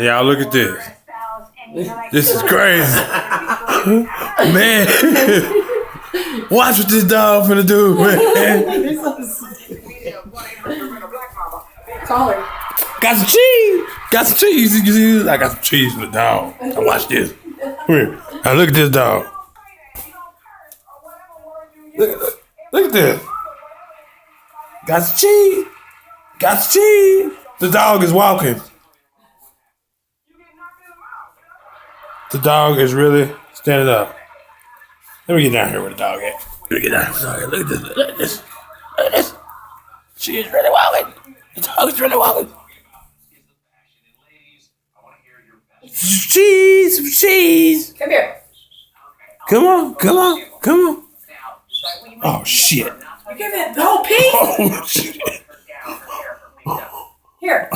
Y'all look at this. This is crazy. Man. Watch what this dog finna do, man. Call her. Got some cheese. Got some cheese. I got some cheese for the dog. Now watch this. Come here. Now look at this dog. Look at this. Got some cheese. Got some cheese. The dog is walking. The dog is really standing up. Let me get down here where the dog at. Let me get down here. Look at this. Look at this. Look at this. She is really walking. The dog is really walking. Cheese. Cheese. Come here. Come on. Come on. Come on. Oh, shit. You give that dog peace. Oh, shit. Here.